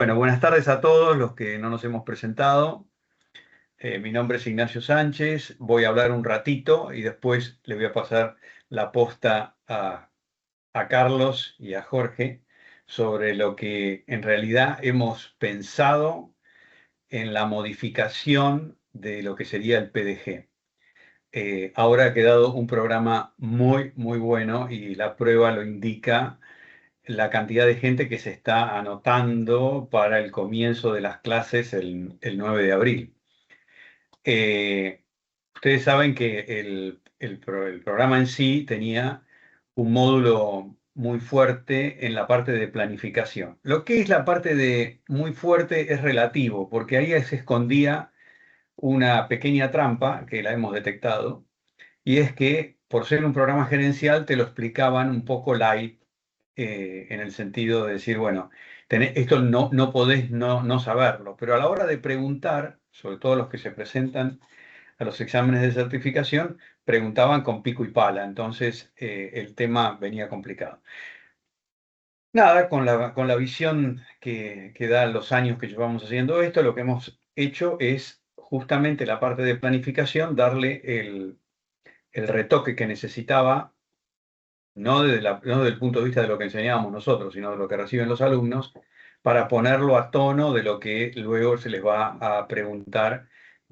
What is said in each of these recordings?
Bueno, buenas tardes a todos los que no nos hemos presentado. Mi nombre es Ignacio Sánchez. Voy a hablar un ratito y después le voy a pasar la posta a Carlos y a Jorge sobre lo que en realidad hemos pensado en la modificación de lo que sería el PDG. Ahora ha quedado un programa muy, muy bueno y la prueba lo indica la cantidad de gente que se está anotando para el comienzo de las clases el 9 de abril. Eh, Ustedes saben que el programa en sí tenía un módulo muy fuerte en la parte de planificación. Lo que es la parte de muy fuerte es relativo, porque ahí se escondía una pequeña trampa que la hemos detectado, y es que por ser un programa gerencial te lo explicaban un poco light, en el sentido de decir, bueno, esto no podés no saberlo, pero a la hora de preguntar, sobre todo los que se presentan a los exámenes de certificación, preguntaban con pico y pala, entonces el tema venía complicado. Nada, con la visión que dan los años que llevamos haciendo esto, lo que hemos hecho es justamente la parte de planificación, darle el retoque que necesitaba, no desde el punto de vista de lo que enseñábamos nosotros, sino de lo que reciben los alumnos, para ponerlo a tono de lo que luego se les va a preguntar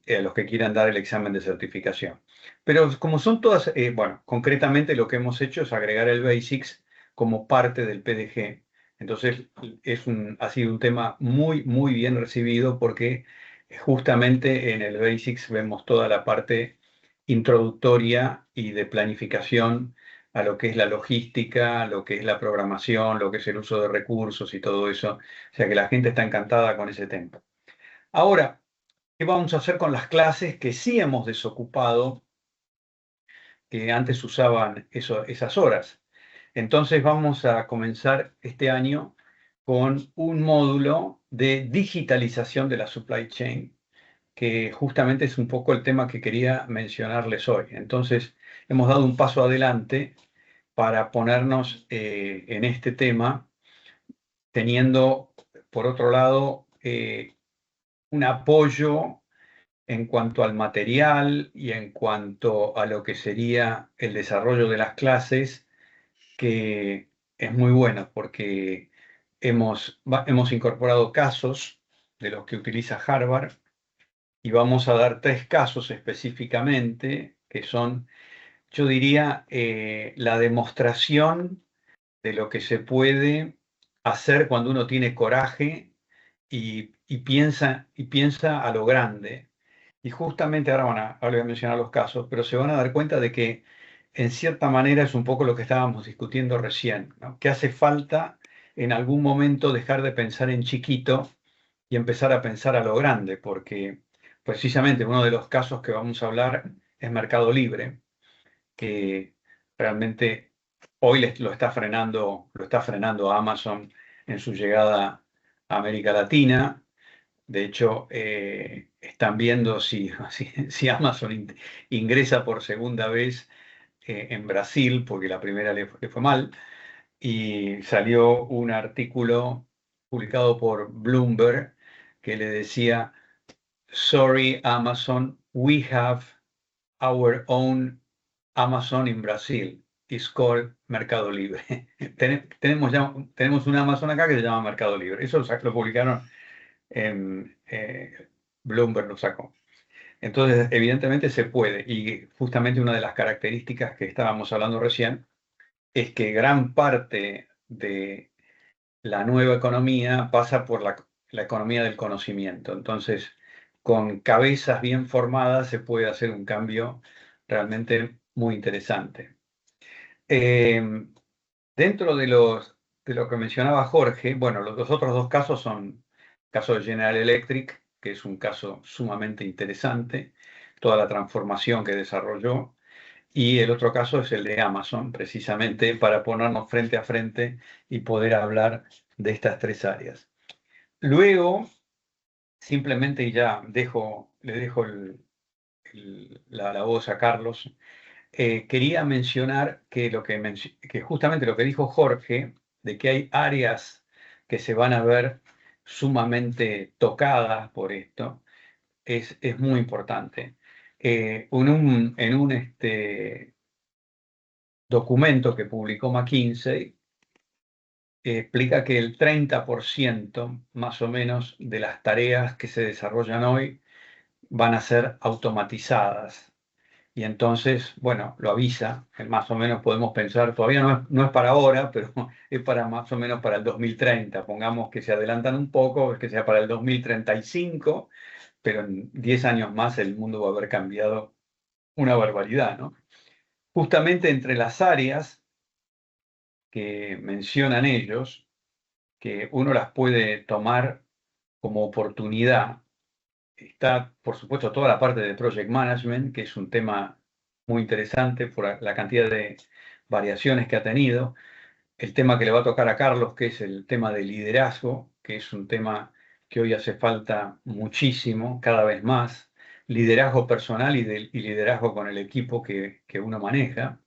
a los que quieran dar el examen de certificación. Pero como son todas, bueno, concretamente lo que hemos hecho es agregar el Basics como parte del PDG. Entonces ha sido un tema muy, muy bien recibido porque justamente en el Basics vemos toda la parte introductoria y de planificación a lo que es la logística, lo que es la programación, lo que es el uso de recursos y todo eso. O sea que la gente está encantada con ese tema. Ahora, ¿qué vamos a hacer con las clases que sí hemos desocupado, que antes usaban esas horas? Entonces vamos a comenzar este año con un módulo de digitalización de la supply chain, que justamente es un poco el tema que quería mencionarles hoy. Entonces, hemos dado un paso adelante para ponernos en este tema, teniendo, por otro lado, un apoyo en cuanto al material y en cuanto a lo que sería el desarrollo de las clases, que es muy bueno porque hemos incorporado casos de los que utiliza Harvard y vamos a dar tres casos específicamente que son, yo diría, la demostración de lo que se puede hacer cuando uno tiene coraje y piensa a lo grande. Y justamente ahora voy a mencionar los casos, pero se van a dar cuenta de que en cierta manera es un poco lo que estábamos discutiendo recién, ¿no? Que hace falta en algún momento dejar de pensar en chiquito y empezar a pensar a lo grande, porque precisamente uno de los casos que vamos a hablar es Mercado Libre, que realmente hoy lo está frenando a Amazon en su llegada a América Latina. De hecho, están viendo si Amazon ingresa por segunda vez en Brasil, porque la primera le fue mal, y salió un artículo publicado por Bloomberg que le decía: Sorry, Amazon, we have our own Amazon in Brasil. It's called Mercado Libre. Tenemos un Amazon acá que se llama Mercado Libre. Eso lo publicaron en Bloomberg, lo sacó. Entonces, evidentemente se puede. Y justamente una de las características que estábamos hablando recién es que gran parte de la nueva economía pasa por la economía del conocimiento. Entonces, con cabezas bien formadas se puede hacer un cambio realmente muy interesante. Eh, Dentro de lo que mencionaba Jorge, bueno, los otros dos casos son caso de General Electric, que es un caso sumamente interesante, toda la transformación que desarrolló, y el otro caso es el de Amazon, precisamente para ponernos frente a frente y poder hablar de estas tres áreas. Luego, simplemente, y ya le dejo la voz a Carlos, quería mencionar que justamente lo que dijo Jorge, de que hay áreas que se van a ver sumamente tocadas por esto, es muy importante. En un documento que publicó McKinsey, explica que el 30% más o menos de las tareas que se desarrollan hoy van a ser automatizadas. Y entonces, bueno, lo avisa, que más o menos podemos pensar, todavía no es para ahora, pero es para más o menos para el 2030. Pongamos que se adelantan un poco, que sea para el 2035, pero en 10 años más el mundo va a haber cambiado una barbaridad, ¿no? Justamente entre las áreas que mencionan ellos, que uno las puede tomar como oportunidad, está, por supuesto, toda la parte de project management, que es un tema muy interesante por la cantidad de variaciones que ha tenido. El tema que le va a tocar a Carlos, que es el tema de liderazgo, que es un tema que hoy hace falta muchísimo, cada vez más. Liderazgo personal y liderazgo con el equipo que uno maneja.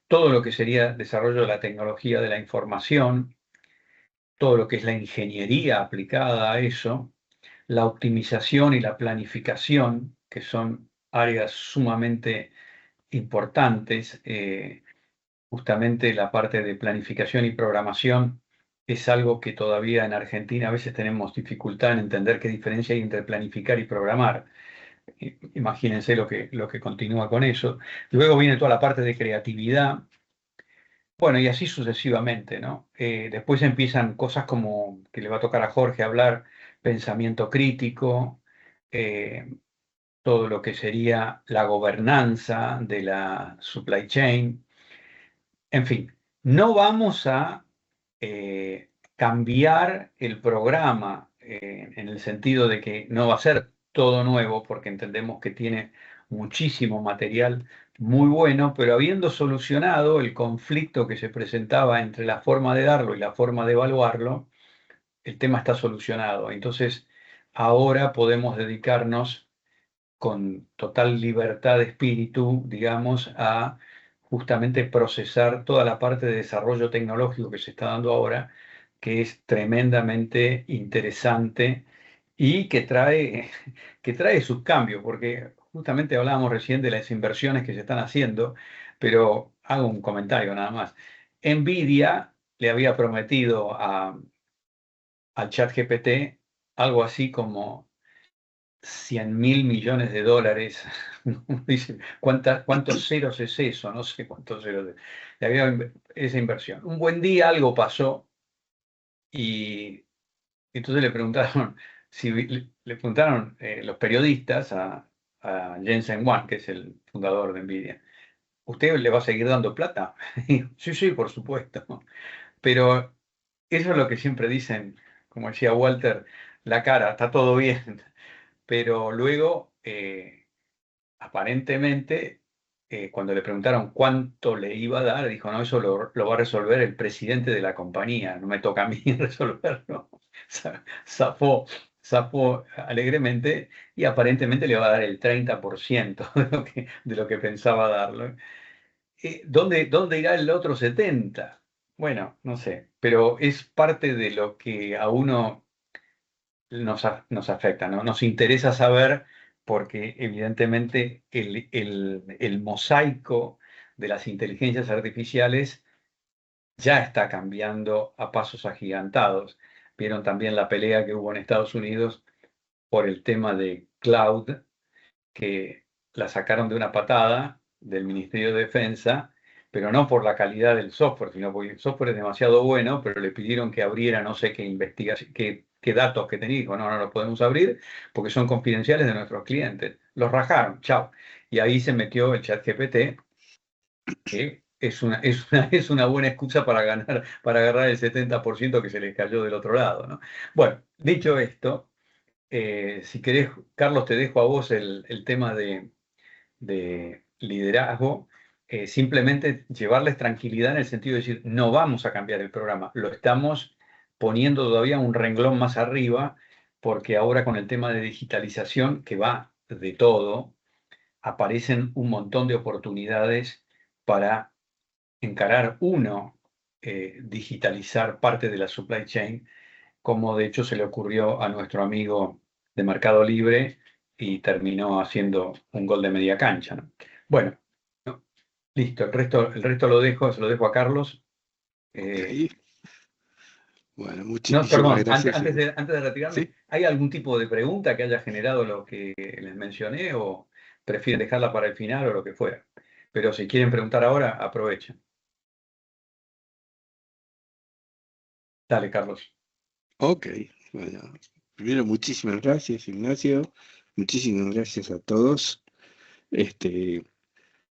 Todo lo que sería desarrollo de la tecnología de la información, todo lo que es la ingeniería aplicada a eso, la optimización y la planificación, que son áreas sumamente importantes. Justamente la parte de planificación y programación es algo que todavía en Argentina a veces tenemos dificultad en entender qué diferencia hay entre planificar y programar. Imagínense lo que continúa con eso. Luego viene toda la parte de creatividad. Bueno, y así sucesivamente, ¿no? Después empiezan cosas como que le va a tocar a Jorge hablar, pensamiento crítico, eh, todo lo que sería la gobernanza de la supply chain. En fin, no vamos a cambiar el programa en el sentido de que no va a ser todo nuevo, porque entendemos que tiene muchísimo material muy bueno, pero habiendo solucionado el conflicto que se presentaba entre la forma de darlo y la forma de evaluarlo, el tema está solucionado. Entonces, ahora podemos dedicarnos con total libertad de espíritu, digamos, a justamente procesar toda la parte de desarrollo tecnológico que se está dando ahora, que es tremendamente interesante y que trae sus cambios, porque justamente hablábamos recién de las inversiones que se están haciendo, pero hago un comentario nada más. Nvidia le había prometido al ChatGPT algo así como 100.000 millones de dólares. Dice, ¿cuántos ceros es eso? No sé cuántos ceros. Le había esa inversión. Un buen día algo pasó y entonces le preguntaron, le preguntaron los periodistas a Jensen Huang, que es el fundador de Nvidia, ¿usted le va a seguir dando plata? Y dijo, sí, sí, por supuesto. Pero eso es lo que siempre dicen, como decía Walter, la cara, está todo bien. Pero luego, aparentemente, cuando le preguntaron cuánto le iba a dar, dijo, no, eso lo va a resolver el presidente de la compañía, no me toca a mí resolverlo. Zafó alegremente y aparentemente le va a dar el 30% de lo que pensaba darlo. ¿Dónde irá el otro 70%? Bueno, no sé, pero es parte de lo que a uno nos afecta, ¿no? Nos interesa saber porque evidentemente el mosaico de las inteligencias artificiales ya está cambiando a pasos agigantados. Vieron también la pelea que hubo en Estados Unidos por el tema de cloud, que la sacaron de una patada del Ministerio de Defensa, pero no por la calidad del software, sino porque el software es demasiado bueno, pero le pidieron que abriera no sé qué investigación, qué datos que tenía. Dijo, no, no los podemos abrir porque son confidenciales de nuestros clientes. Los rajaron, chao. Y ahí se metió el ChatGPT, que es una buena excusa para agarrar el 70% que se les cayó del otro lado, ¿no? Bueno, dicho esto, si querés, Carlos, te dejo a vos el tema de liderazgo, simplemente llevarles tranquilidad en el sentido de decir, no vamos a cambiar el programa, lo estamos poniendo todavía un renglón más arriba, porque ahora con el tema de digitalización, que va de todo, aparecen un montón de oportunidades para encarar digitalizar parte de la supply chain como de hecho se le ocurrió a nuestro amigo de Mercado Libre y terminó haciendo un gol de media cancha, ¿no? Bueno, no, listo, el resto se lo dejo a Carlos. Ok. Bueno, No, muchísimas perdón, gracias. antes de retirarme, ¿Sí? ¿hay algún tipo de pregunta que haya generado lo que les mencioné o prefieren dejarla para el final o lo que fuera? Pero si quieren preguntar ahora, aprovechen. Dale, Carlos. Ok. Bueno, primero, muchísimas gracias, Ignacio. Muchísimas gracias a todos.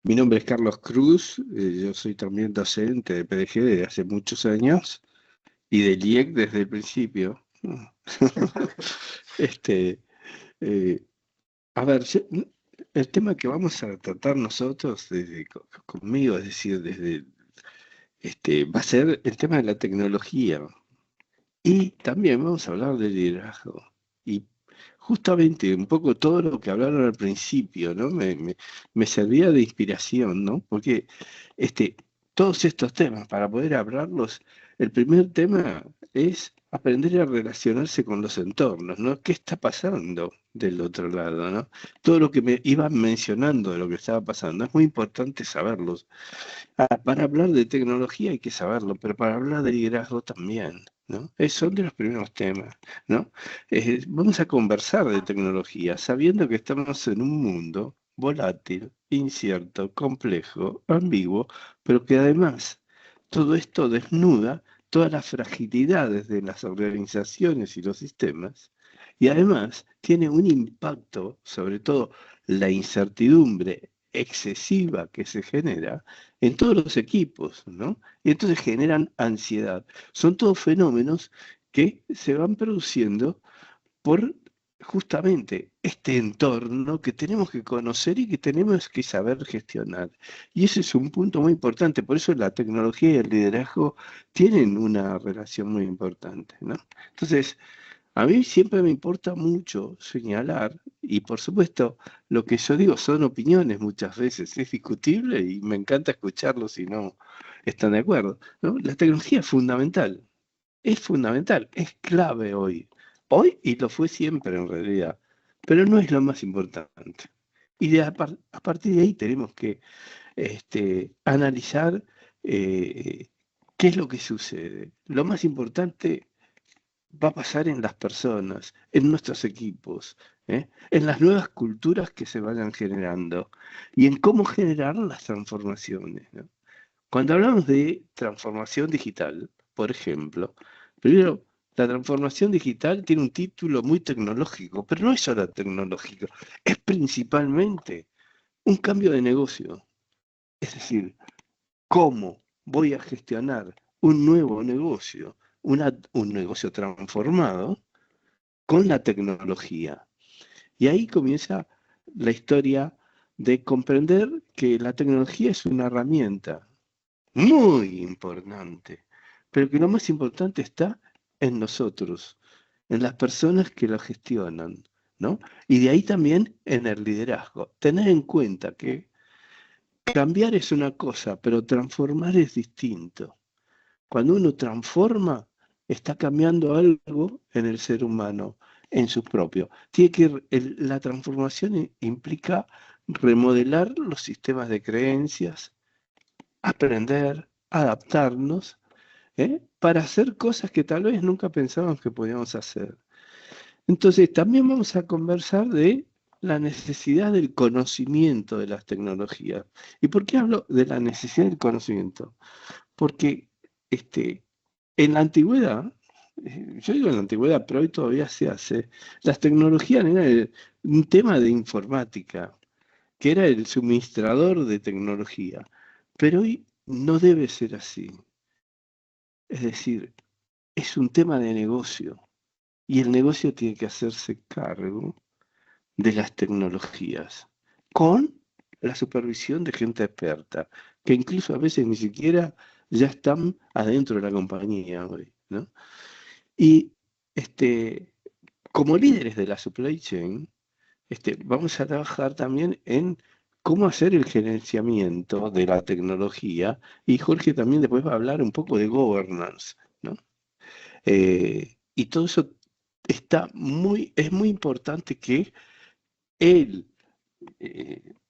Mi nombre es Carlos Cruz. Yo soy también docente de PDG desde hace muchos años y del IEC desde el principio. Este, eh, a ver, el tema que vamos a tratar nosotros conmigo, es decir, va a ser el tema de la tecnología. Y también vamos a hablar de liderazgo. Y justamente un poco todo lo que hablaron al principio, ¿no? Me servía de inspiración, ¿no? Porque este, todos estos temas, para poder hablarlos, el primer tema es aprender a relacionarse con los entornos, ¿no? ¿Qué está pasando del otro lado, ¿no? Todo lo que me iban mencionando de lo que estaba pasando, es muy importante saberlos. Para hablar de tecnología hay que saberlo, pero para hablar de liderazgo también, ¿no? Son de los primeros temas, ¿no? Vamos a conversar de tecnología sabiendo que estamos en un mundo volátil, incierto, complejo, ambiguo, pero que además todo esto desnuda todas las fragilidades de las organizaciones y los sistemas, y además tiene un impacto, sobre todo la incertidumbre excesiva que se genera en todos los equipos, ¿no? Y entonces generan ansiedad. Son todos fenómenos que se van produciendo por justamente este entorno que tenemos que conocer y que tenemos que saber gestionar. Y ese es un punto muy importante, por eso la tecnología y el liderazgo tienen una relación muy importante, ¿no? Entonces, a mí siempre me importa mucho señalar, y por supuesto, lo que yo digo son opiniones muchas veces, es discutible y me encanta escucharlos si no están de acuerdo, ¿no? La tecnología es fundamental, es clave hoy. Hoy y lo fue siempre en realidad, pero no es lo más importante. Y a partir de ahí tenemos que analizar eh, qué es lo que sucede. Lo más importante va a pasar en las personas, en nuestros equipos, en las nuevas culturas que se vayan generando y en cómo generar las transformaciones, ¿no? Cuando hablamos de transformación digital, por ejemplo, primero, la transformación digital tiene un título muy tecnológico, pero no es solo tecnológico, es principalmente un cambio de negocio. Es decir, cómo voy a gestionar un nuevo negocio, un negocio transformado con la tecnología. Y ahí comienza la historia de comprender que la tecnología es una herramienta muy importante, pero que lo más importante está en nosotros, en las personas que lo gestionan, ¿no? Y de ahí también en el liderazgo. Tener en cuenta que cambiar es una cosa, pero transformar es distinto. Cuando uno transforma, está cambiando algo en el ser humano, en su propio. La transformación implica remodelar los sistemas de creencias, aprender, adaptarnos, para hacer cosas que tal vez nunca pensábamos que podíamos hacer. Entonces, también vamos a conversar de la necesidad del conocimiento de las tecnologías. ¿Y por qué hablo de la necesidad del conocimiento? Porque en la antigüedad, yo digo en la antigüedad, pero hoy todavía se hace, las tecnologías eran un tema de informática, que era el suministrador de tecnología. Pero hoy no debe ser así. Es decir, es un tema de negocio y el negocio tiene que hacerse cargo de las tecnologías con la supervisión de gente experta, que incluso a veces ni siquiera ya están adentro de la compañía hoy, ¿no? Y como líderes de la supply chain, vamos a trabajar también en cómo hacer el gerenciamiento de la tecnología y Jorge también después va a hablar un poco de governance, ¿no? Y todo eso es muy importante que el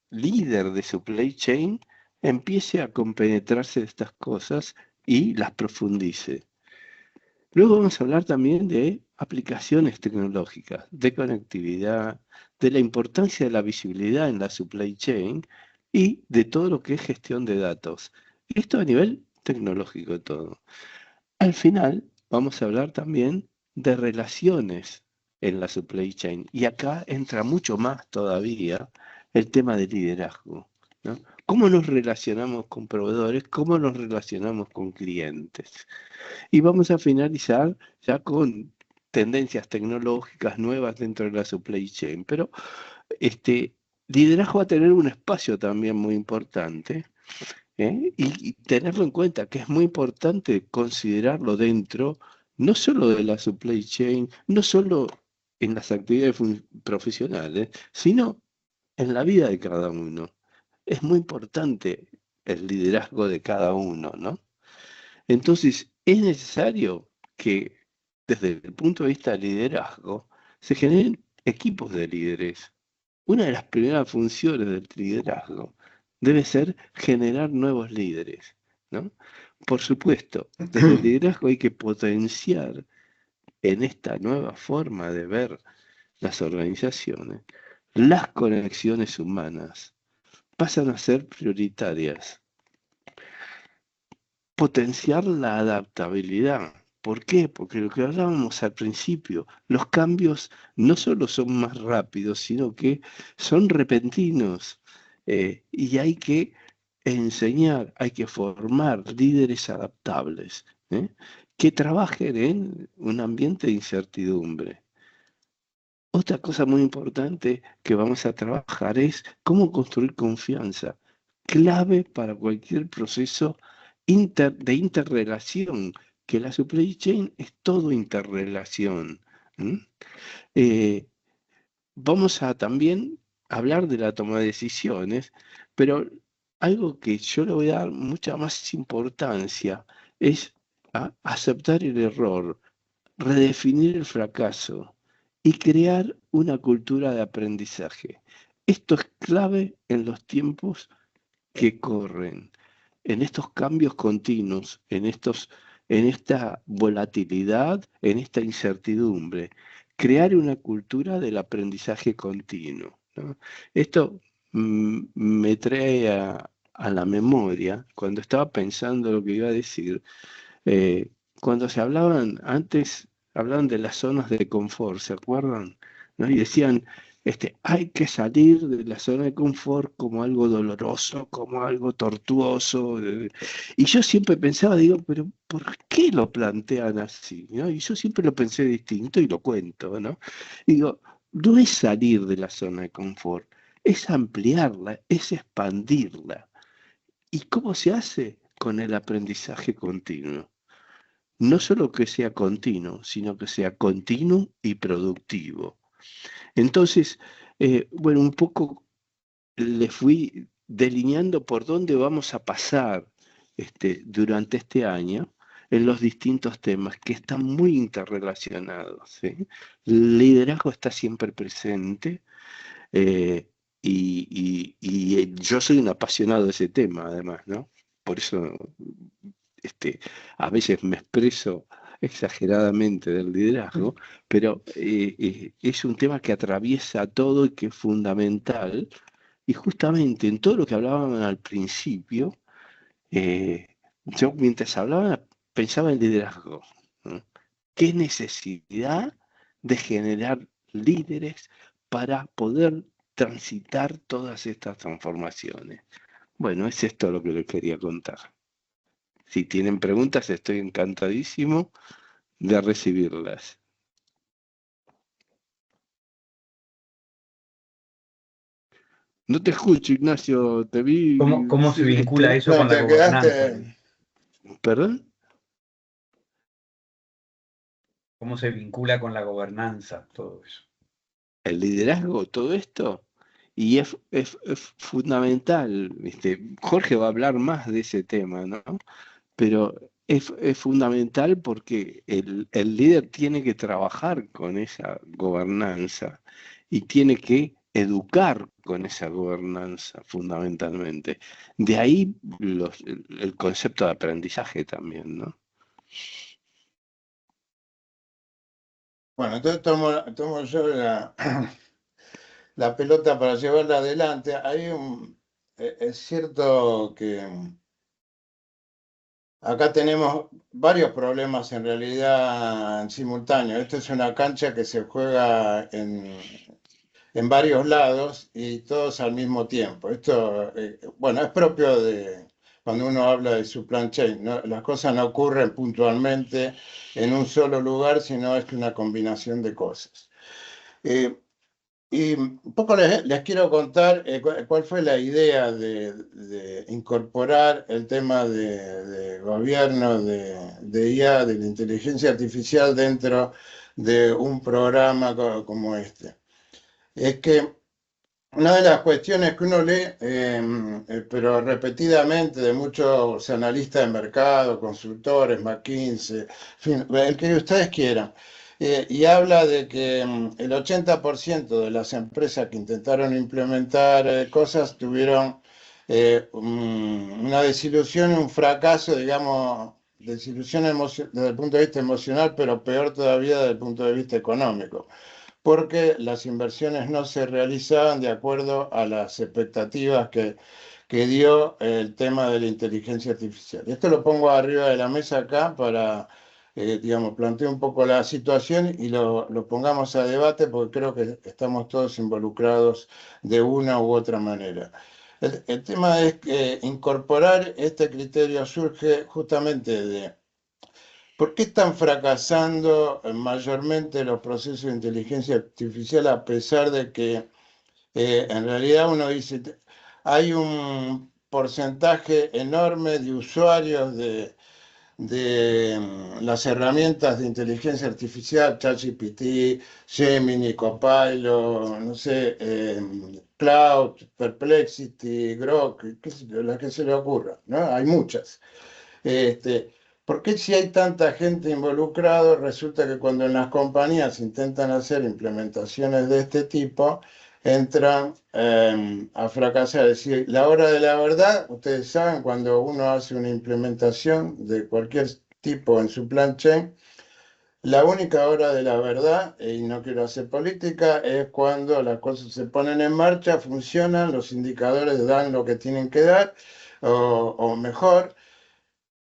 líder de supply chain empiece a compenetrarse de estas cosas y las profundice. Luego vamos a hablar también de aplicaciones tecnológicas, de conectividad, de la importancia de la visibilidad en la supply chain y de todo lo que es gestión de datos. Esto a nivel tecnológico todo. Al final vamos a hablar también de relaciones en la supply chain. Y acá entra mucho más todavía el tema de liderazgo, ¿no? ¿Cómo nos relacionamos con proveedores? ¿Cómo nos relacionamos con clientes? Y vamos a finalizar ya con tendencias tecnológicas nuevas dentro de la supply chain. Pero liderazgo va a tener un espacio también muy importante, ¿eh? Y tenerlo en cuenta, que es muy importante considerarlo dentro, no solo de la supply chain, no solo en las actividades profesionales, sino en la vida de cada uno. Es muy importante el liderazgo de cada uno, ¿no? Entonces, es necesario que desde el punto de vista del liderazgo se generen equipos de líderes. Una de las primeras funciones del liderazgo debe ser generar nuevos líderes, ¿no? Por supuesto, desde el liderazgo hay que potenciar en esta nueva forma de ver las organizaciones, las conexiones humanas pasan a ser prioritarias. Potenciar la adaptabilidad. ¿Por qué? Porque lo que hablábamos al principio, los cambios no solo son más rápidos, sino que son repentinos. Y hay que enseñar, hay que formar líderes adaptables, ¿eh? Que trabajen en un ambiente de incertidumbre. Otra cosa muy importante que vamos a trabajar es cómo construir confianza, clave para cualquier proceso de interrelación, que la supply chain es todo interrelación. Eh, Vamos a también hablar de la toma de decisiones, pero algo que yo le voy a dar mucha más importancia es a aceptar el error, redefinir el fracaso y crear una cultura de aprendizaje. Esto es clave en los tiempos que corren, en estos cambios continuos, en esta volatilidad, en esta incertidumbre. Crear una cultura del aprendizaje continuo, ¿no? Esto me trae a la memoria, cuando estaba pensando lo que iba a decir, cuando se hablaban antes, hablaban de las zonas de confort, ¿se acuerdan? ¿No? Y decían, hay que salir de la zona de confort como algo doloroso, como algo tortuoso. Y yo siempre pensaba, digo, pero ¿por qué lo plantean así? ¿No? Y yo siempre lo pensé distinto y lo cuento, ¿no? Y digo, no es salir de la zona de confort, es ampliarla, es expandirla. ¿Y cómo se hace? Con el aprendizaje continuo. No solo que sea continuo, sino que sea continuo y productivo. Entonces, bueno, un poco le fui delineando por dónde vamos a pasar durante este año en los distintos temas que están muy interrelacionados, ¿sí? El liderazgo está siempre presente, eh, y yo soy un apasionado de ese tema, además, ¿no? Por eso a veces me expreso exageradamente del liderazgo, pero es un tema que atraviesa todo y que es fundamental. Y justamente en todo lo que hablábamos al principio, eh, yo mientras hablaba pensaba en liderazgo, ¿no? ¿Qué necesidad de generar líderes para poder transitar todas estas transformaciones? Bueno, es esto lo que les quería contar. Si tienen preguntas, estoy encantadísimo de recibirlas. No te escucho, Ignacio, te vi. ¿Cómo se vincula eso No, con la te gobernanza? quedaste. ¿Perdón? ¿Cómo se vincula con la gobernanza todo eso? El liderazgo, todo esto. Y es fundamental. Jorge va a hablar más de ese tema, ¿no? Pero es fundamental porque el líder tiene que trabajar con esa gobernanza y tiene que educar con esa gobernanza fundamentalmente. De ahí el concepto de aprendizaje también, ¿no? Bueno, entonces tomo yo la pelota para llevarla adelante. Es cierto que acá tenemos varios problemas en realidad en simultáneo. Esto es una cancha que se juega en varios lados y todos al mismo tiempo. Esto, bueno, es propio de cuando uno habla de supply chain, ¿no? Las cosas no ocurren puntualmente en un solo lugar, sino es una combinación de cosas. Y un poco les quiero contar cuál fue la idea de incorporar el tema de gobierno, de IA, de la inteligencia artificial dentro de un programa como este. Es que una de las cuestiones que uno lee, pero repetidamente de muchos analistas de mercado, consultores, McKinsey, en fin, el que ustedes quieran, y habla de que el 80% de las empresas que intentaron implementar cosas tuvieron una desilusión y un fracaso, digamos, desilusión desde el punto de vista emocional, pero peor todavía desde el punto de vista económico porque las inversiones no se realizaban de acuerdo a las expectativas que dio el tema de la inteligencia artificial. Esto lo pongo arriba de la mesa acá para, digamos, plantear un poco la situación y lo pongamos a debate porque creo que estamos todos involucrados de una u otra manera. El tema es que incorporar este criterio surge justamente de ¿por qué están fracasando mayormente los procesos de inteligencia artificial a pesar de que en realidad uno dice, hay un porcentaje enorme de usuarios de las herramientas de inteligencia artificial, ChatGPT, Gemini, Copilot, no sé, Cloud, Perplexity, Grok, las que se le ocurra, ¿no? Hay muchas. Este, ¿Por qué si hay tanta gente involucrada, resulta que cuando en las compañías intentan hacer implementaciones de este tipo, entran a fracasar? Es decir, la hora de la verdad, ustedes saben, cuando uno hace una implementación de cualquier tipo en su plan chain, la única hora de la verdad, y no quiero hacer política, es cuando las cosas se ponen en marcha, funcionan, los indicadores dan lo que tienen que dar, o mejor.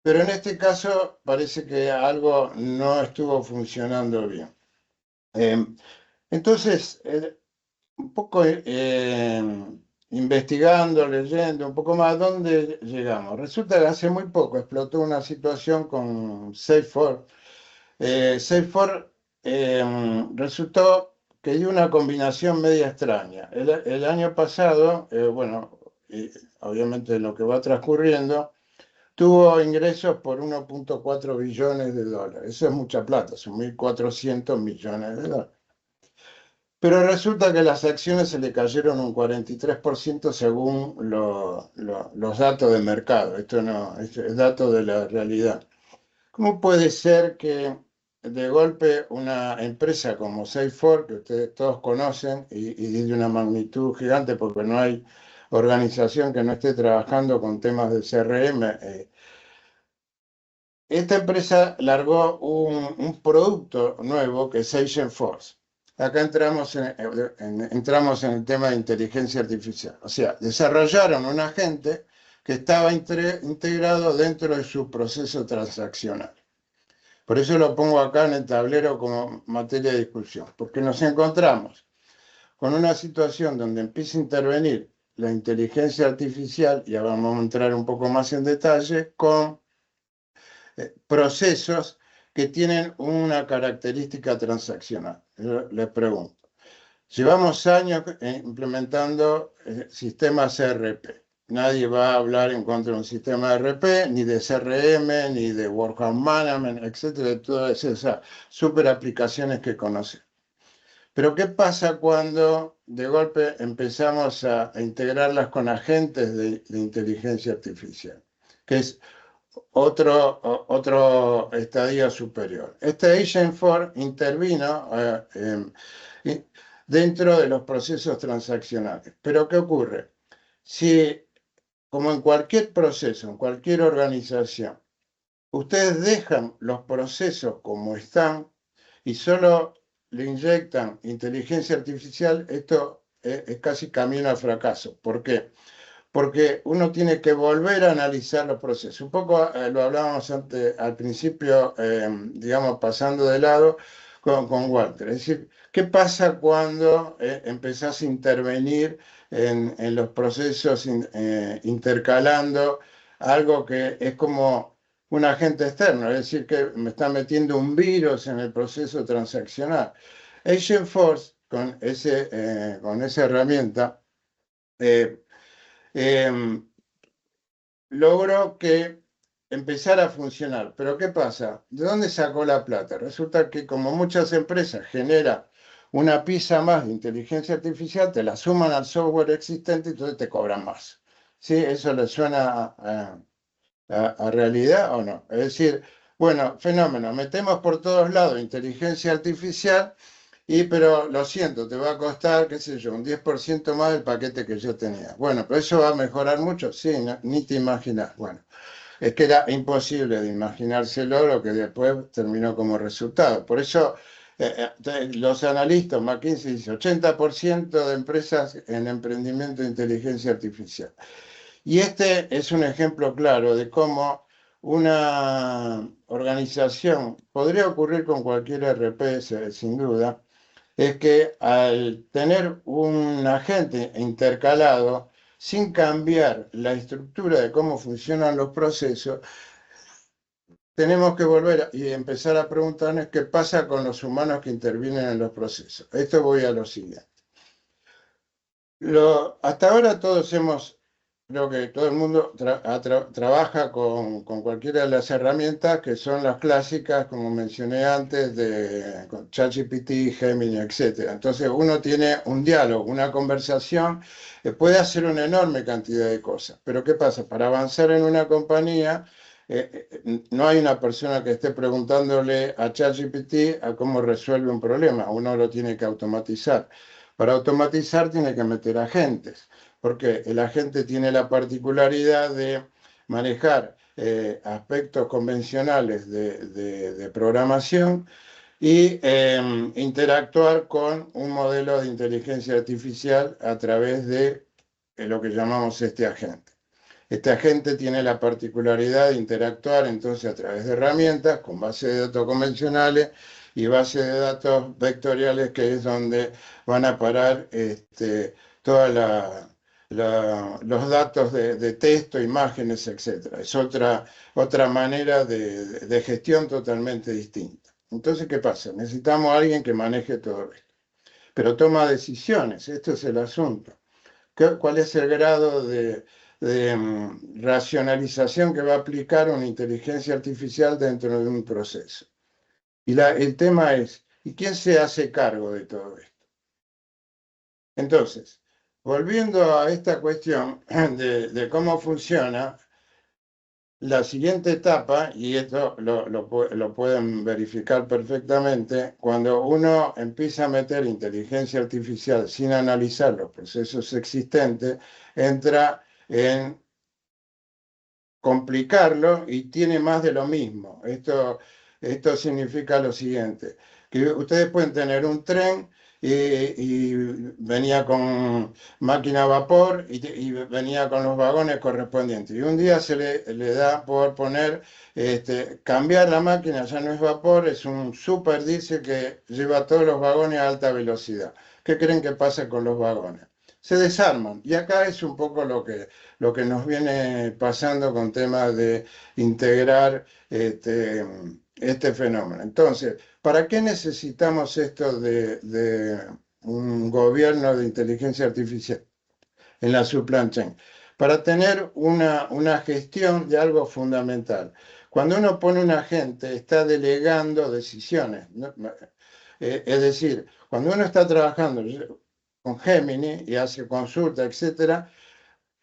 Pero en este caso parece que algo no estuvo funcionando bien. Eh, entonces, un poco investigando, leyendo un poco más, ¿dónde llegamos? Resulta que hace muy poco explotó una situación con Salesforce. Salesforce resultó que dio una combinación media extraña. El año pasado, bueno, obviamente lo que va transcurriendo, tuvo ingresos por 1.4 billones de dólares. Eso es mucha plata, son 1.400 millones de dólares. Pero resulta que las acciones se le cayeron un 43% según los datos de mercado. Esto no es dato de la realidad. ¿Cómo puede ser que de golpe una empresa como Salesforce, que ustedes todos conocen y de una magnitud gigante porque no hay organización que no esté trabajando con temas de CRM, esta empresa largó un producto nuevo que es Agentforce. Acá entramos en el tema de inteligencia artificial. O sea, desarrollaron un agente que estaba integrado dentro de su proceso transaccional. Por eso lo pongo acá en el tablero como materia de discusión, porque nos encontramos con una situación donde empieza a intervenir la inteligencia artificial, ya vamos a entrar un poco más en detalle, con procesos que tienen una característica transaccional. Yo les pregunto, llevamos años implementando sistemas ERP. Nadie va a hablar en contra de un sistema ERP, ni de CRM, ni de Workforce Management, etcétera, de todas esas super aplicaciones que conocen. Pero ¿qué pasa cuando de golpe empezamos a integrarlas con agentes de inteligencia artificial? Que es otro estadio superior. Este Agentforce intervino dentro de los procesos transaccionales. Pero ¿qué ocurre? Si, como en cualquier proceso, en cualquier organización, ustedes dejan los procesos como están y solo le inyectan inteligencia artificial, esto es casi camino al fracaso. ¿Por qué? Porque uno tiene que volver a analizar los procesos. Un poco lo hablábamos antes, al principio, digamos, pasando de lado con Walter. Es decir, ¿qué pasa cuando empezás a intervenir en los procesos intercalando algo que es como un agente externo? Es decir, que me está metiendo un virus en el proceso transaccional. Agentforce, con esa herramienta, logró que empezara a funcionar. Pero ¿qué pasa? ¿De dónde sacó la plata? Resulta que como muchas empresas generan una pieza más de inteligencia artificial, te la suman al software existente y entonces te cobran más. ¿Sí? ¿Eso le suena a realidad o no? Es decir, bueno, fenómeno, metemos por todos lados inteligencia artificial pero lo siento, te va a costar, qué sé yo, un 10% más del paquete que yo tenía. Bueno, pero eso va a mejorar mucho, sí, ni te imaginas. Bueno, es que era imposible de imaginárselo lo que después terminó como resultado. Por eso los analistas, McKinsey dice 80% de empresas en emprendimiento de inteligencia artificial. Y este es un ejemplo claro de cómo una organización, podría ocurrir con cualquier RP, sin duda, es que al tener un agente intercalado, sin cambiar la estructura de cómo funcionan los procesos, tenemos que volver y empezar a preguntarnos qué pasa con los humanos que intervienen en los procesos. Esto voy a lo siguiente. Hasta ahora creo que todo el mundo trabaja con cualquiera de las herramientas que son las clásicas, como mencioné antes, con ChatGPT, Gemini, etc. Entonces uno tiene un diálogo, una conversación, puede hacer una enorme cantidad de cosas. Pero ¿qué pasa? Para avanzar en una compañía, no hay una persona que esté preguntándole a ChatGPT a cómo resuelve un problema, uno lo tiene que automatizar. Para automatizar tiene que meter agentes, porque el agente tiene la particularidad de manejar aspectos convencionales de programación y interactuar con un modelo de inteligencia artificial a través de lo que llamamos este agente. Este agente tiene la particularidad de interactuar entonces a través de herramientas con bases de datos convencionales y bases de datos vectoriales, que es donde van a parar todos los datos de texto, imágenes, etc. Es otra manera de gestión totalmente distinta. Entonces, ¿qué pasa? Necesitamos a alguien que maneje todo esto. Pero toma decisiones, esto es el asunto. ¿Cuál es el grado de racionalización que va a aplicar una inteligencia artificial dentro de un proceso? Y el tema es, ¿y quién se hace cargo de todo esto? Entonces, volviendo a esta cuestión de cómo funciona, la siguiente etapa, y esto lo pueden verificar perfectamente, cuando uno empieza a meter inteligencia artificial sin analizar los procesos existentes, entra en complicarlo y tiene más de lo mismo. Esto significa lo siguiente, que ustedes pueden tener un tren y venía con máquina a vapor y venía con los vagones correspondientes. Y un día se le da por cambiar la máquina, ya no es vapor, es un super diésel que lleva todos los vagones a alta velocidad. ¿Qué creen que pasa con los vagones? Se desarman. Y acá es un poco lo que nos viene pasando con temas de integrar este fenómeno. Entonces, ¿para qué necesitamos esto de un gobierno de inteligencia artificial en la supply chain? Para tener una gestión de algo fundamental. Cuando uno pone un agente, está delegando decisiones, ¿no? Es decir, cuando uno está trabajando con Gemini y hace consulta, etcétera,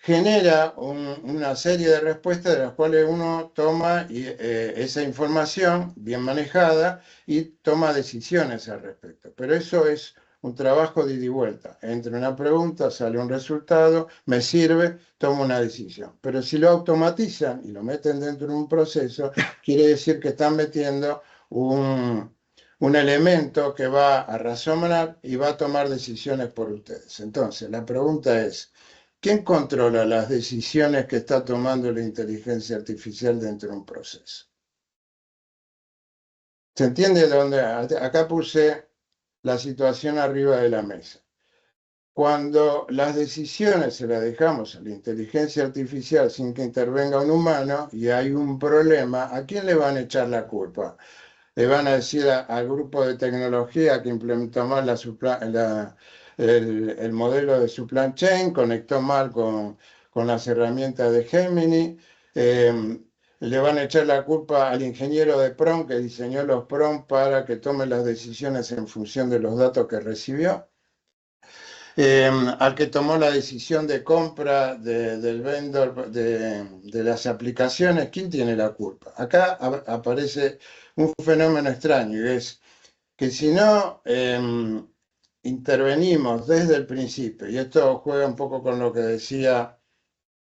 genera una serie de respuestas de las cuales uno toma esa información bien manejada y toma decisiones al respecto. Pero eso es un trabajo de ida y vuelta. Entre una pregunta, sale un resultado, me sirve, tomo una decisión. Pero si lo automatizan y lo meten dentro de un proceso, quiere decir que están metiendo un elemento que va a razonar y va a tomar decisiones por ustedes. Entonces, la pregunta es, ¿quién controla las decisiones que está tomando la inteligencia artificial dentro de un proceso? ¿Se entiende dónde? Acá puse la situación arriba de la mesa. Cuando las decisiones se las dejamos a la inteligencia artificial sin que intervenga un humano y hay un problema, ¿a quién le van a echar la culpa? Le van a decir al grupo de tecnología que implementó mal el modelo de supply chain, conectó mal con las herramientas de Gemini. Le van a echar la culpa al ingeniero de PROM que diseñó los PROM para que tome las decisiones en función de los datos que recibió. Al que tomó la decisión de compra del vendor de las aplicaciones, ¿quién tiene la culpa? Acá aparece un fenómeno extraño, y es que si no intervenimos desde el principio, y esto juega un poco con lo que decía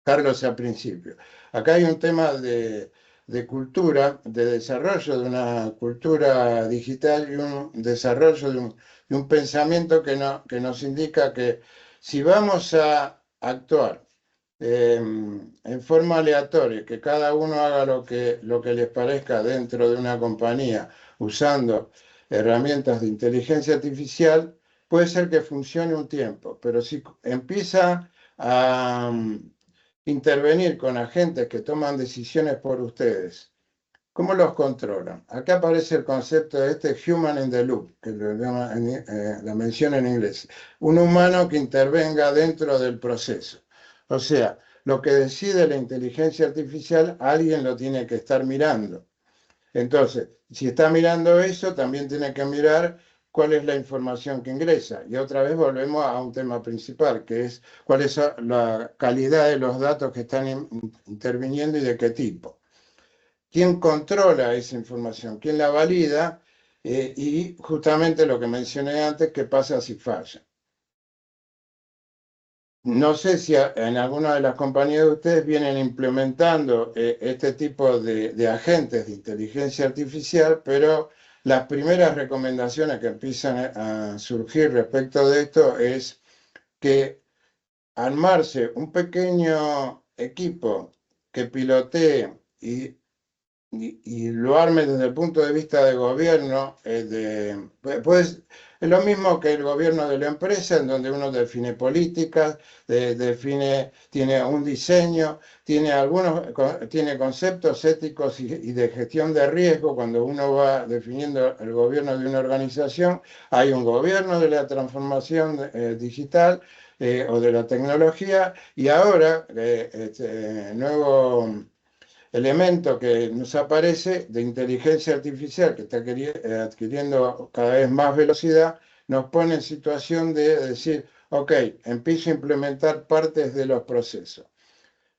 Carlos al principio, acá hay un tema de cultura, de desarrollo de una cultura digital y un desarrollo de un pensamiento que nos indica que si vamos a actuar en forma aleatoria, que cada uno haga lo que les parezca dentro de una compañía usando herramientas de inteligencia artificial, puede ser que funcione un tiempo, pero si empieza a intervenir con agentes que toman decisiones por ustedes, ¿cómo los controlan? Acá aparece el concepto de human in the loop, que la menciona en inglés. Un humano que intervenga dentro del proceso. O sea, lo que decide la inteligencia artificial, alguien lo tiene que estar mirando. Entonces, si está mirando eso, también tiene que mirar cuál es la información que ingresa. Y otra vez volvemos a un tema principal, que es cuál es la calidad de los datos que están interviniendo y de qué tipo. ¿Quién controla esa información? ¿Quién la valida? Y justamente lo que mencioné antes, ¿qué pasa si falla? No sé si en alguna de las compañías de ustedes vienen implementando este tipo de agentes de inteligencia artificial, pero las primeras recomendaciones que empiezan a surgir respecto de esto es que armarse un pequeño equipo que pilotee y lo arme desde el punto de vista de gobierno, pues es lo mismo que el gobierno de la empresa, en donde uno define políticas, tiene un diseño, tiene conceptos éticos y de gestión de riesgo. Cuando uno va definiendo el gobierno de una organización, hay un gobierno de la transformación digital o de la tecnología, y ahora este nuevo elemento que nos aparece de inteligencia artificial que está adquiriendo cada vez más velocidad, nos pone en situación de decir, ok, empiezo a implementar partes de los procesos.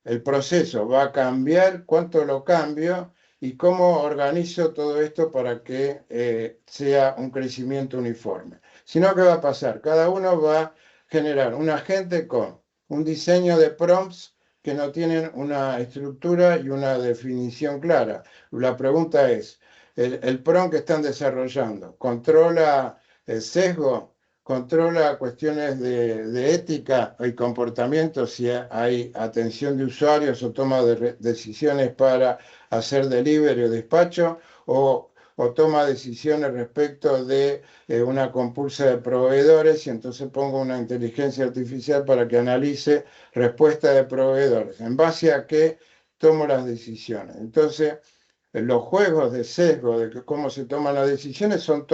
El proceso va a cambiar, cuánto lo cambio y cómo organizo todo esto para que sea un crecimiento uniforme. Si no, ¿qué va a pasar? Cada uno va a generar un agente con un diseño de prompts que no tienen una estructura y una definición clara. La pregunta es, ¿el prompt que están desarrollando controla el sesgo? ¿Controla cuestiones de ética y comportamiento, si hay atención de usuarios o toma de decisiones para hacer delivery o despacho, o toma decisiones respecto de una compulsa de proveedores, y entonces pongo una inteligencia artificial para que analice respuesta de proveedores, en base a qué tomo las decisiones? Entonces, los juegos de sesgo de cómo se toman las decisiones son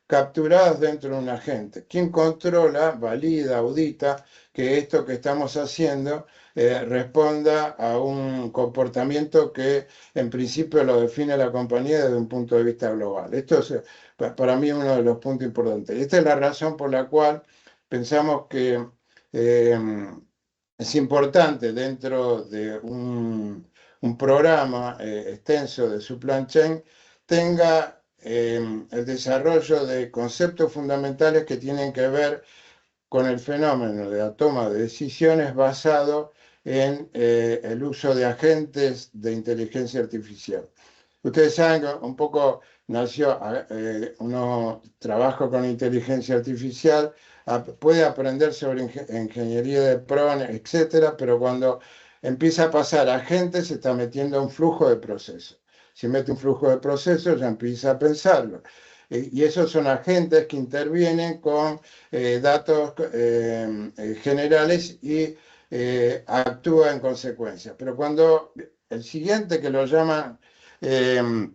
capturadas dentro de un agente. ¿Quién controla, valida, audita que esto que estamos haciendo responda a un comportamiento que en principio lo define la compañía desde un punto de vista global? Esto es para mí uno de los puntos importantes. Y esta es la razón por la cual pensamos que es importante dentro de un programa extenso de supply chain tenga el desarrollo de conceptos fundamentales que tienen que ver con el fenómeno de la toma de decisiones basado en el uso de agentes de inteligencia artificial. Ustedes saben que un poco nació, uno trabaja con inteligencia artificial, puede aprender sobre ingeniería de PRON, etcétera, pero cuando empieza a pasar a gente se está metiendo un flujo de procesos. Si mete un flujo de procesos ya empieza a pensarlo. Y esos son agentes que intervienen con datos generales y actúa en consecuencia. Pero cuando el siguiente que lo llaman eh,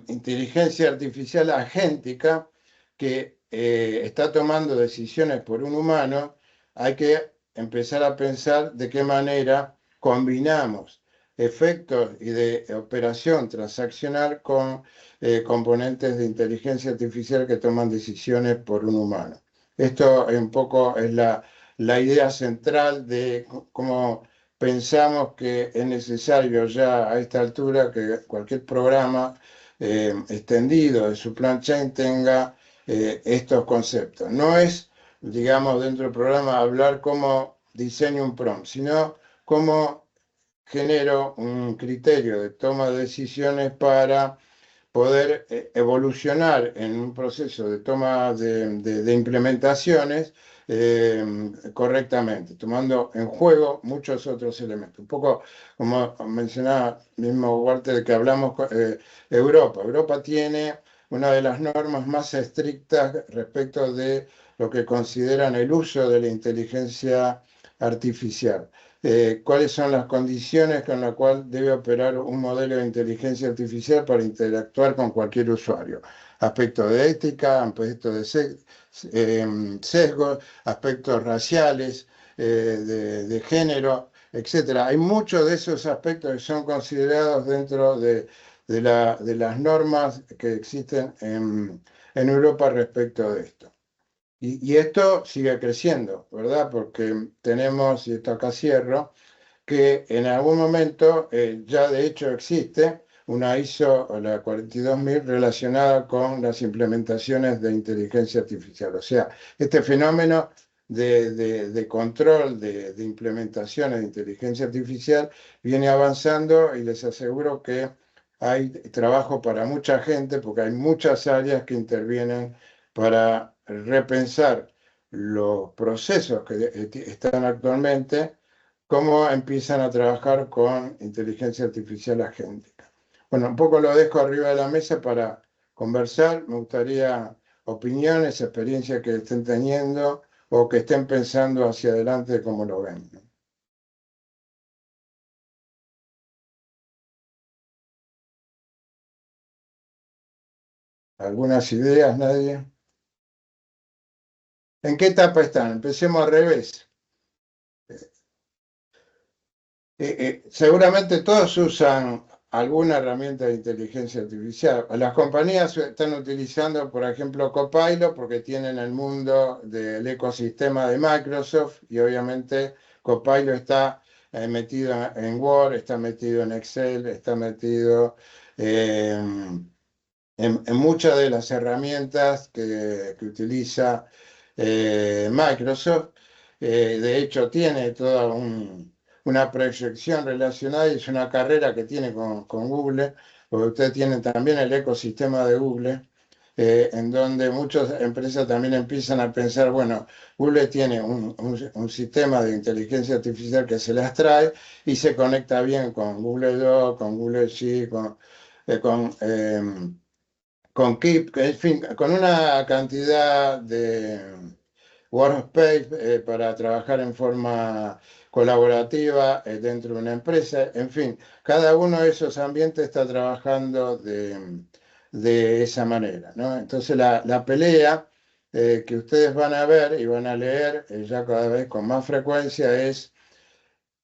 inteligencia artificial agéntica, que está tomando decisiones por un humano, hay que empezar a pensar de qué manera combinamos efectos y de operación transaccional con componentes de inteligencia artificial que toman decisiones por un humano. Esto un poco es la idea central de cómo pensamos que es necesario ya a esta altura que cualquier programa extendido de supply chain tenga estos conceptos. No es, digamos, dentro del programa hablar cómo diseño un prompt, sino cómo genero un criterio de toma de decisiones para poder evolucionar en un proceso de toma de implementaciones correctamente, tomando en juego muchos otros elementos. Un poco como mencionaba mismo Walter, que hablamos Europa. Europa tiene una de las normas más estrictas respecto de lo que consideran el uso de la inteligencia artificial. Cuáles son las condiciones con las cuales debe operar un modelo de inteligencia artificial para interactuar con cualquier usuario. Aspectos de ética, aspectos de sesgos, aspectos raciales, de género, etc. Hay muchos de esos aspectos que son considerados dentro de las normas que existen en Europa respecto de esto. Y esto sigue creciendo, ¿verdad? Porque tenemos, y esto acá cierro, que en algún momento ya de hecho existe una ISO, la 42000, relacionada con las implementaciones de inteligencia artificial. O sea, este fenómeno de control de implementaciones de inteligencia artificial viene avanzando y les aseguro que hay trabajo para mucha gente porque hay muchas áreas que intervienen para repensar los procesos que están actualmente, cómo empiezan a trabajar con inteligencia artificial agéntica. Bueno, un poco lo dejo arriba de la mesa para conversar. Me gustaría opiniones, experiencias que estén teniendo o que estén pensando hacia adelante cómo lo ven. ¿Algunas ideas, nadie? ¿En qué etapa están? Empecemos al revés. Seguramente todos usan alguna herramienta de inteligencia artificial. Las compañías están utilizando, por ejemplo, Copilot porque tienen el mundo del ecosistema de Microsoft y obviamente Copilot está metido en Word, está metido en Excel, está metido en muchas de las herramientas que utiliza Microsoft. De hecho, tiene toda una proyección relacionada y es una carrera que tiene con Google, porque ustedes tienen también el ecosistema de Google, en donde muchas empresas también empiezan a pensar, bueno, Google tiene un sistema de inteligencia artificial que se las trae y se conecta bien con Google Docs, con Google Sheets, con Keep, en fin, con una cantidad de workspace para trabajar en forma colaborativa dentro de una empresa. En fin, cada uno de esos ambientes está trabajando de esa manera, ¿no? Entonces la pelea que ustedes van a ver y van a leer ya cada vez con más frecuencia es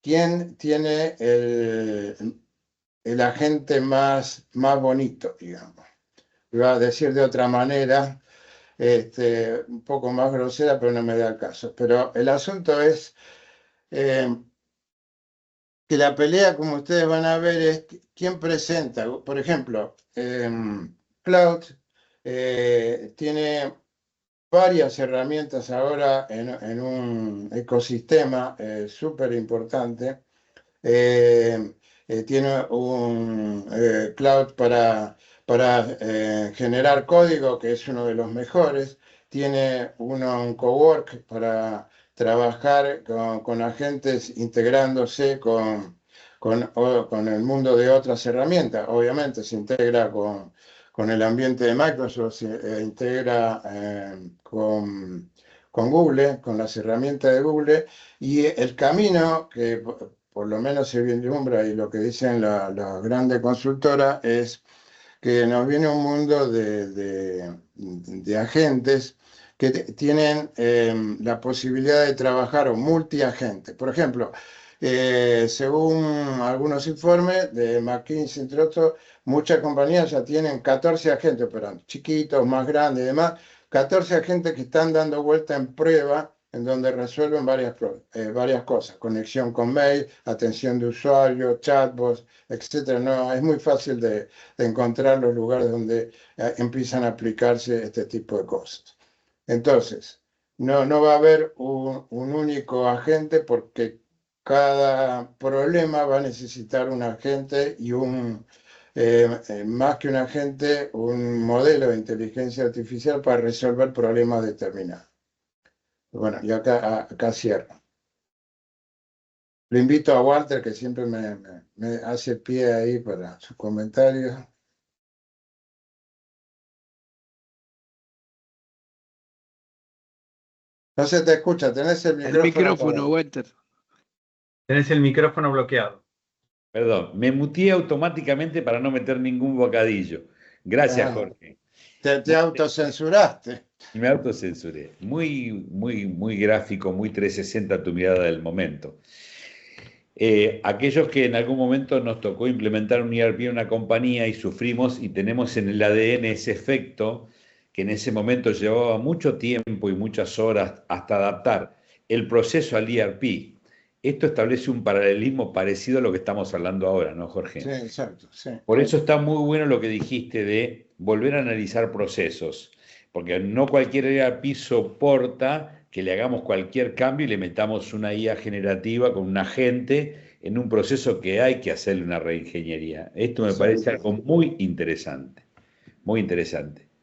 quién tiene el agente más bonito, digamos. Iba a decir de otra manera, un poco más grosera, pero no me da el caso. Pero el asunto es eh, que la pelea, como ustedes van a ver, es quién presenta. Por ejemplo, Cloud tiene varias herramientas ahora en un ecosistema súper importante. Tiene un cloud para generar código, que es uno de los mejores. Tiene un cowork para trabajar con agentes integrándose con el mundo de otras herramientas. Obviamente se integra con el ambiente de Microsoft, se integra con Google, con las herramientas de Google, y el camino que por lo menos se vislumbra y lo que dicen las grandes consultoras es que nos viene un mundo de agentes que tienen la posibilidad de trabajar o multiagentes. Por ejemplo, según algunos informes de McKinsey, entre otros, muchas compañías ya tienen 14 agentes operando, chiquitos, más grandes y demás, 14 agentes que están dando vuelta en prueba en donde resuelven varias cosas, conexión con mail, atención de usuario, chatbots, etcétera. No, es muy fácil de encontrar los lugares donde empiezan a aplicarse este tipo de cosas. Entonces, no va a haber un único agente porque cada problema va a necesitar un agente y más que un agente, un modelo de inteligencia artificial para resolver problemas determinados. Bueno, y acá cierro. Le invito a Walter, que siempre me hace pie ahí para sus comentarios. No se te escucha, tenés el El micrófono, apagado. Walter. Tenés el micrófono bloqueado. Perdón, me muteé automáticamente para no meter ningún bocadillo. Gracias, Ah, Jorge. te autocensuraste. Y me autocensuré. Muy gráfico, muy 360 tu mirada del momento. Aquellos que en algún momento nos tocó implementar un ERP en una compañía y sufrimos y tenemos en el ADN ese efecto que en ese momento llevaba mucho tiempo y muchas horas hasta adaptar el proceso al ERP. Esto establece un paralelismo parecido a lo que estamos hablando ahora, ¿no, Jorge? Sí, exacto, sí. Por eso está muy bueno lo que dijiste de volver a analizar procesos, porque no cualquier ERP soporta que le hagamos cualquier cambio y le metamos una IA generativa con un agente en un proceso que hay que hacerle una reingeniería. Esto me parece algo muy interesante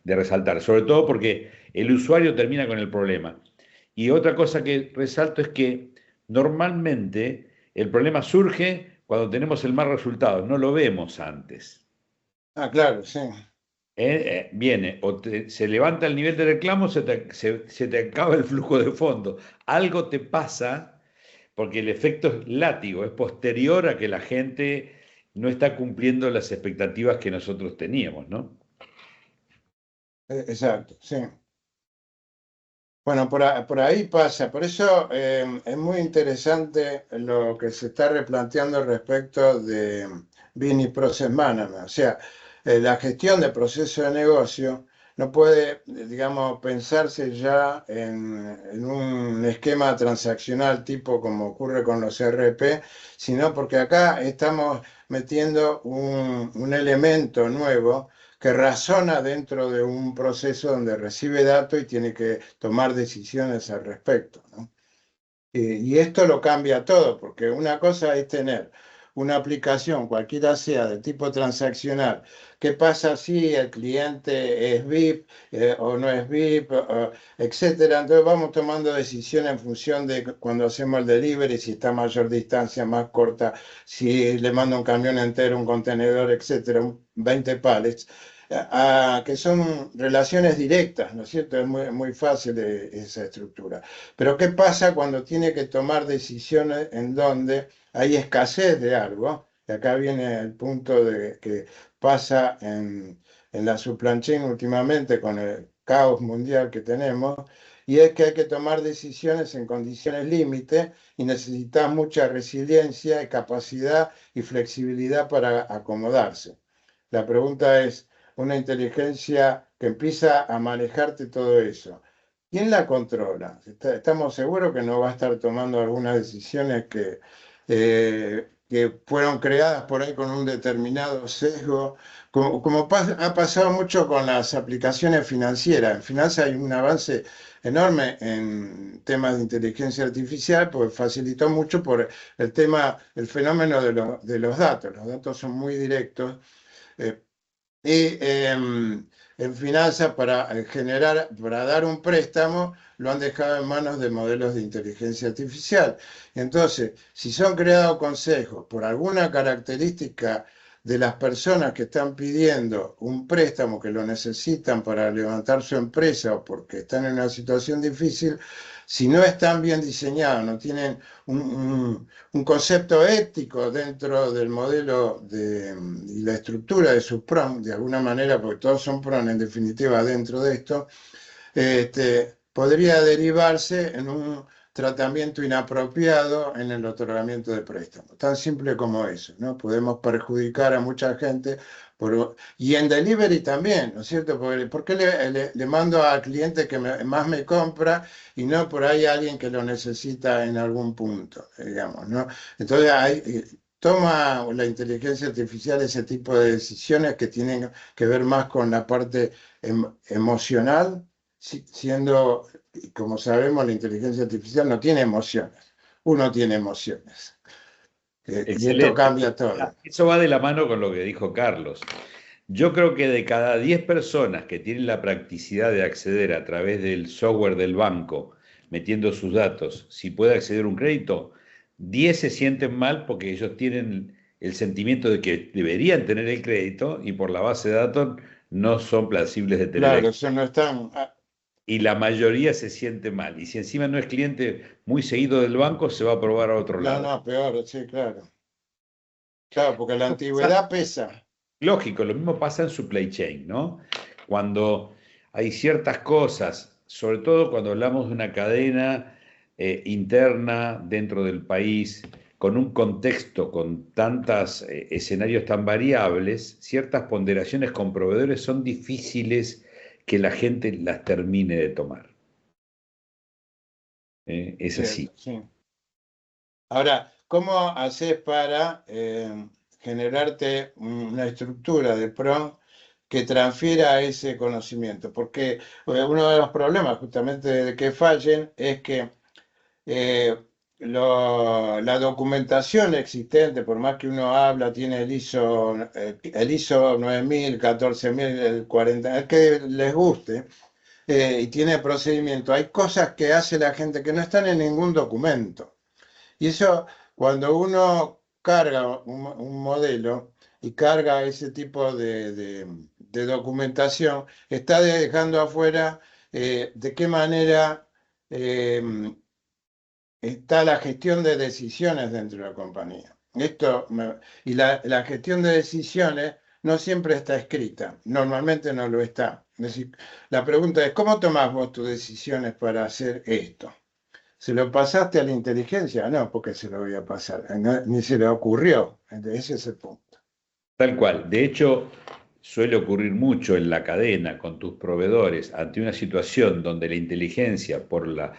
de resaltar, sobre todo porque el usuario termina con el problema. Y otra cosa que resalto es que normalmente el problema surge cuando tenemos el mal resultado, no lo vemos antes. Ah, claro, sí. Viene, se levanta el nivel de reclamo, se te acaba el flujo de fondo. Algo te pasa porque el efecto es látigo, es posterior a que la gente no está cumpliendo las expectativas que nosotros teníamos, ¿no? Exacto, sí. Bueno, por ahí pasa. Por eso es muy interesante lo que se está replanteando respecto de Business Process Management. O sea, la gestión de procesos de negocio no puede, digamos, pensarse ya en un esquema transaccional tipo como ocurre con los ERP, sino porque acá estamos metiendo un elemento nuevo que razona dentro de un proceso donde recibe datos y tiene que tomar decisiones al respecto, ¿no? Y esto lo cambia todo, porque una cosa es tener una aplicación, cualquiera sea, de tipo transaccional. ¿Qué pasa si el cliente es VIP o no es VIP, etcétera? Entonces vamos tomando decisiones en función de cuando hacemos el delivery, si está a mayor distancia, más corta, si le mando un camión entero, un contenedor, etcétera, 20 pallets. Que son relaciones directas, ¿no es cierto? Es muy fácil esa estructura. Pero ¿qué pasa cuando tiene que tomar decisiones en donde hay escasez de algo? Y acá viene el punto de que pasa en la supply chain últimamente con el caos mundial que tenemos, y es que hay que tomar decisiones en condiciones límite y necesitas mucha resiliencia y capacidad y flexibilidad para acomodarse. La pregunta es, una inteligencia que empieza a manejarte todo eso, ¿quién la controla? Estamos seguros que no va a estar tomando algunas decisiones que fueron creadas por ahí con un determinado sesgo, como ha pasado mucho con las aplicaciones financieras. En finanzas hay un avance enorme en temas de inteligencia artificial, pues facilitó mucho por el fenómeno de los datos. Los datos son muy directos. eh, y en finanzas para dar un préstamo lo han dejado en manos de modelos de inteligencia artificial. Entonces, si son creados consejos por alguna característica de las personas que están pidiendo un préstamo que lo necesitan para levantar su empresa o porque están en una situación difícil, si no están bien diseñados, no tienen un concepto ético dentro del modelo y la estructura de sus prompts, de alguna manera, porque todos son prompts en definitiva dentro de esto, podría derivarse en un tratamiento inapropiado en el otorgamiento de préstamos. Tan simple como eso, ¿no? Podemos perjudicar a mucha gente y en delivery también, ¿no es cierto? ¿Por qué le mando al cliente que más me compra y no por ahí a alguien que lo necesita en algún punto, digamos, ¿no? Entonces toma la inteligencia artificial ese tipo de decisiones que tienen que ver más con la parte emocional, siendo, como sabemos, la inteligencia artificial no tiene emociones, uno tiene emociones. Y esto Excelente. cambia todo. Eso va de la mano con lo que dijo Carlos. Yo creo que de cada 10 personas que tienen la practicidad de acceder a través del software del banco, metiendo sus datos, si puede acceder a un crédito, 10 se sienten mal porque ellos tienen el sentimiento de que deberían tener el crédito y por la base de datos no son plausibles de tener Claro, el eso no están. y la mayoría se siente mal. Y si encima no es cliente muy seguido del banco, se va a probar a otro No, lado. no, peor, sí, claro. Claro, porque la Eso pasa. antigüedad pesa. Lógico, lo mismo pasa en supply chain, ¿no? Cuando hay ciertas cosas, sobre todo cuando hablamos de una cadena interna dentro del país, con un contexto, con tantos escenarios tan variables, ciertas ponderaciones con proveedores son difíciles que la gente las termine de tomar. Es así. Cierto, sí. Ahora, ¿cómo haces para generarte una estructura de prompt que transfiera ese conocimiento? Porque uno de los problemas justamente de que fallen es que eh, la documentación existente, por más que uno habla, tiene el ISO 9000, 14000, el 40, el que les guste, y tiene procedimiento. Hay cosas que hace la gente que no están en ningún documento. Y eso, cuando uno carga un modelo y carga ese tipo de documentación, está dejando afuera de qué manera eh, está la gestión de decisiones dentro de la compañía. Y la gestión de decisiones no siempre está escrita, normalmente no lo está. Es decir, la pregunta es, ¿cómo tomás vos tus decisiones para hacer esto? ¿Se lo pasaste a la inteligencia? No, porque se lo voy a pasar. Ni se le ocurrió. Ese es el punto. Tal cual. De hecho, suele ocurrir mucho en la cadena con tus proveedores ante una situación donde la inteligencia, por la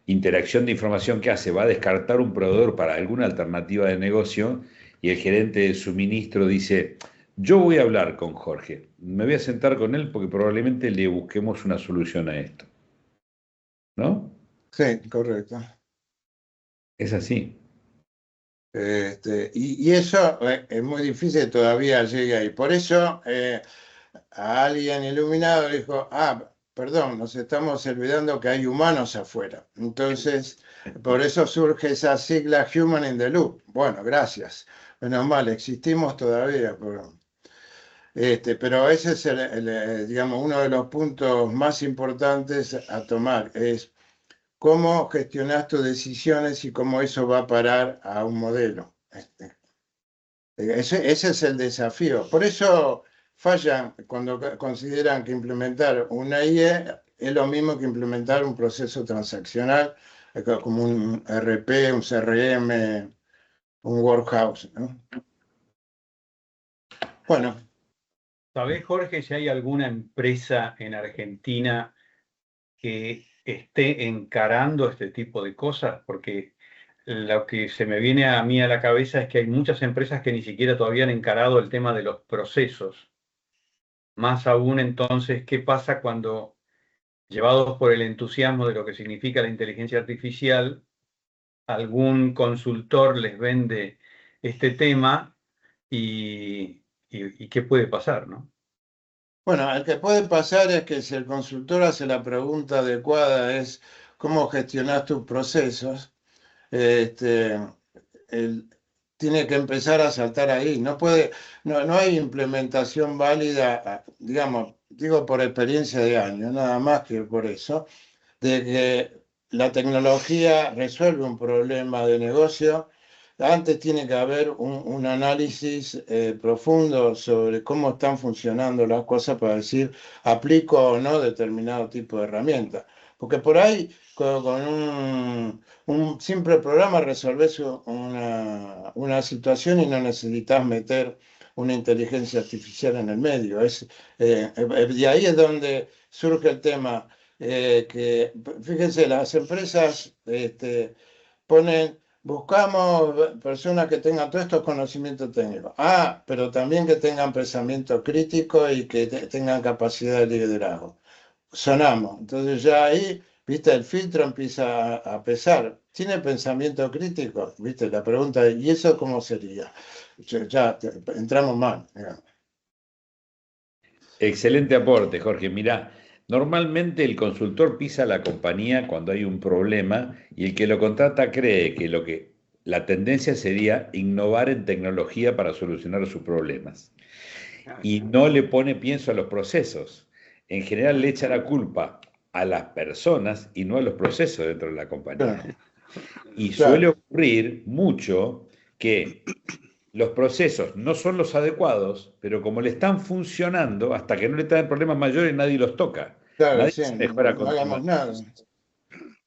interacción de información que hace, va a descartar un proveedor para alguna alternativa de negocio y el gerente de suministro dice, yo voy a hablar con Jorge, me voy a sentar con él porque probablemente le busquemos una solución a esto. ¿No? Sí, correcto. Es así. Y eso es muy difícil todavía llegue ahí. Por eso a alguien iluminado dijo, perdón, nos estamos olvidando que hay humanos afuera. Entonces, por eso surge esa sigla Human in the Loop. Bueno, gracias. Menos mal, existimos todavía. Pero ese es digamos, uno de los puntos más importantes a tomar, es cómo gestionas tus decisiones y cómo eso va a parar a un modelo. Ese es el desafío. Por eso fallan cuando consideran que implementar una IE es lo mismo que implementar un proceso transaccional, como un RP, un CRM, un Workhouse, ¿no? Bueno, ¿Sabés, Jorge, si hay alguna empresa en Argentina que esté encarando este tipo de cosas? Porque lo que se me viene a mí a la cabeza es que hay muchas empresas que ni siquiera todavía han encarado el tema de los procesos. Más aún entonces, ¿qué pasa cuando, llevados por el entusiasmo de lo que significa la inteligencia artificial, algún consultor les vende este tema y qué puede pasar, ¿no? Bueno, el que puede pasar es que si el consultor hace la pregunta adecuada es cómo gestionas tus procesos, este, él tiene que empezar a saltar ahí. No hay implementación válida, digamos, digo por experiencia de años, nada más que por eso, de que la tecnología resuelve un problema de negocio. Antes tiene que haber un análisis profundo sobre cómo están funcionando las cosas para decir, aplico o no determinado tipo de herramienta. Porque por ahí, con un simple programa, resolves una situación y no necesitas meter una inteligencia artificial en el medio. De ahí es donde surge el tema. Fíjense, las empresas buscamos personas que tengan todos estos conocimientos técnicos. Pero también que tengan pensamiento crítico y que tengan capacidad de liderazgo. Sonamos. Entonces ya ahí, viste, el filtro empieza a pesar. ¿Tiene pensamiento crítico? Viste, la pregunta es, ¿y eso cómo sería? Entramos mal, digamos. Excelente aporte, Jorge. Mirá, normalmente el consultor pisa la compañía cuando hay un problema y el que lo contrata cree que la tendencia sería innovar en tecnología para solucionar sus problemas. Y no le pone pienso a los procesos. En general le echa la culpa a las personas y no a los procesos dentro de la compañía. Claro. Y suele ocurrir mucho que los procesos no son los adecuados, pero como le están funcionando, hasta que no le traen problemas mayores, nadie los toca. Claro, Nadie sí, se mejora no hagamos nada.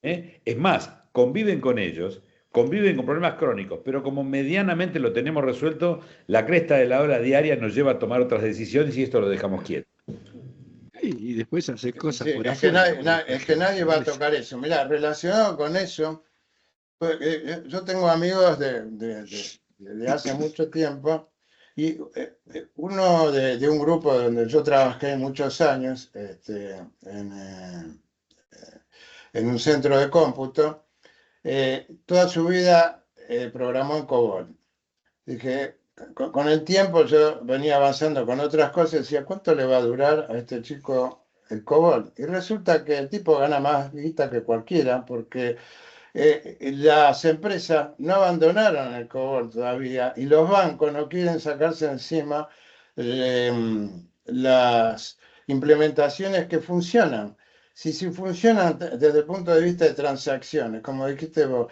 Es más, conviven con ellos, conviven con problemas crónicos, pero como medianamente lo tenemos resuelto, la cresta de la ola diaria nos lleva a tomar otras decisiones y esto lo dejamos quieto. Y después hacer cosas Sí, por es que afuera. es que nadie va a tocar eso. Mirá, relacionado con eso, pues, yo tengo amigos de hace mucho tiempo y uno de un grupo donde yo trabajé muchos años en un centro de cómputo, toda su vida programó en COBOL. Dije, con el tiempo yo venía avanzando con otras cosas y decía, ¿cuánto le va a durar a este chico el COBOL? Y resulta que el tipo gana más guita que cualquiera porque las empresas no abandonaron el COBOL todavía y los bancos no quieren sacarse encima eh, las implementaciones que funcionan. Si funcionan desde el punto de vista de transacciones, como dijiste vos,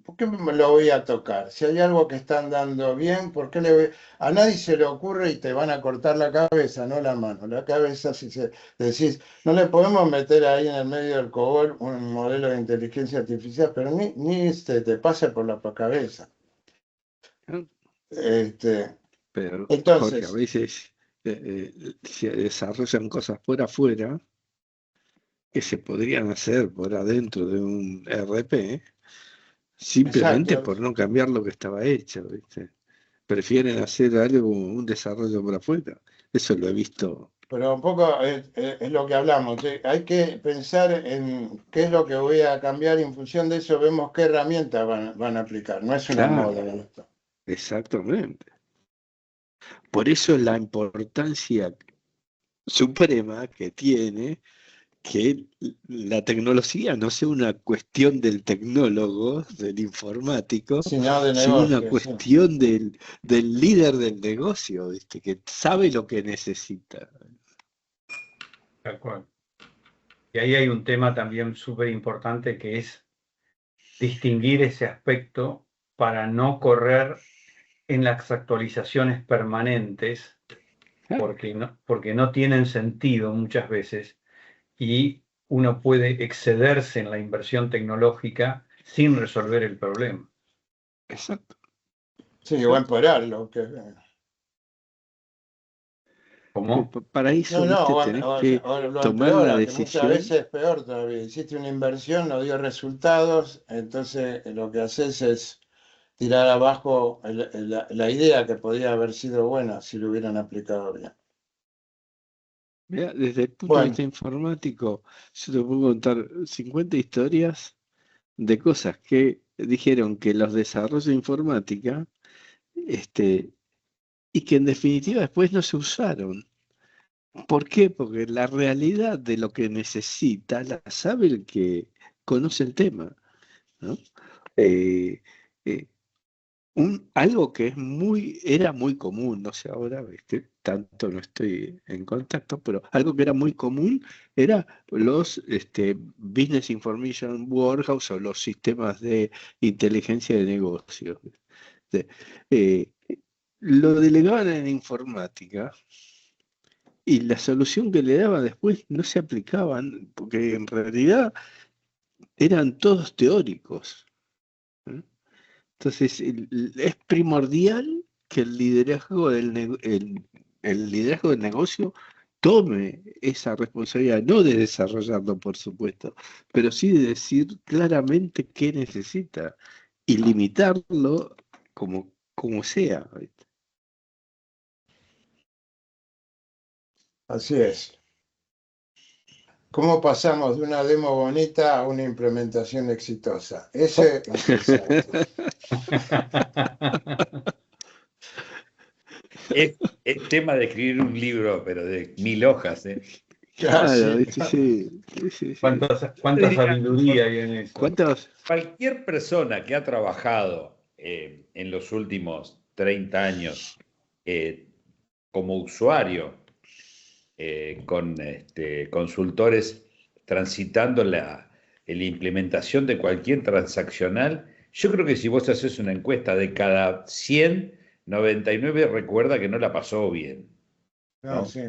¿por qué me lo voy a tocar? Si hay algo que están dando bien, ¿por qué a nadie se le ocurre y te van a cortar la cabeza, no la mano? La cabeza, si decís, no le podemos meter ahí en el medio del COBOL un modelo de inteligencia artificial, pero ni te pase por la cabeza. ¿No? Este, Pero, Jorge, a entonces, veces se desarrollan cosas por afuera que se podrían hacer por adentro de un RP, simplemente exacto. por no cambiar lo que estaba hecho, ¿viste? Prefieren hacer algo, un desarrollo por afuera. Eso lo he visto. Pero un poco es lo que hablamos. Hay que pensar en qué es lo que voy a cambiar y en función de eso vemos qué herramientas van a aplicar. No es una Claro, moda esto. exactamente. Por eso la importancia suprema que tiene que la tecnología no sea una cuestión del tecnólogo, del informático, Sino de sino una negocio, sí. cuestión del líder del negocio, ¿viste? Que sabe lo que necesita. Tal cual. Y ahí hay un tema también súper importante que es distinguir ese aspecto para no correr en las actualizaciones permanentes, Claro, porque no tienen sentido muchas veces y uno puede excederse en la inversión tecnológica sin resolver el problema. exacto. Sí, o empeorarlo. ¿Cómo? Para eso, No, viste, o, tenés o- que o lo tomar la empeora, que muchas decisión. veces es peor todavía. Hiciste una inversión, no dio resultados, entonces lo que haces es tirar abajo la idea que podía haber sido buena si lo hubieran aplicado bien. Mirá, desde el punto de Bueno, vista informático, yo te puedo contar 50 historias de cosas que dijeron que los desarrollos de informática, este, y que en definitiva después no se usaron. ¿Por qué? Porque la realidad de lo que necesita la sabe el que conoce el tema, ¿no? Eh, eh, algo que era muy común, no sé ahora, tanto no estoy en contacto, pero algo que era muy común era los Business Information Workhouse o los sistemas de inteligencia de negocios. ¿Viste? Lo delegaban en informática y la solución que le daban después no se aplicaban, porque en realidad eran todos teóricos. ¿Eh? Entonces, es primordial que el liderazgo del negocio tome esa responsabilidad, no de desarrollarlo, por supuesto, pero sí de decir claramente qué necesita y limitarlo como sea. ¿Viste? así es. ¿Cómo pasamos de una demo bonita a una implementación exitosa? Ese es el salto. Es tema de escribir un libro, pero de 1000 hojas, ¿eh? Casi. Claro, ¿viste? Sí, sí, sí. Yo te ¿Cuánta diría, sabiduría hay en eso? ¿Cuántos? cualquier persona que ha trabajado en los últimos 30 años eh, como usuario, con consultores transitando la implementación de cualquier transaccional, yo creo que si vos haces una encuesta de cada 100, 99 recuerda que no la pasó bien, No, ¿no? sí.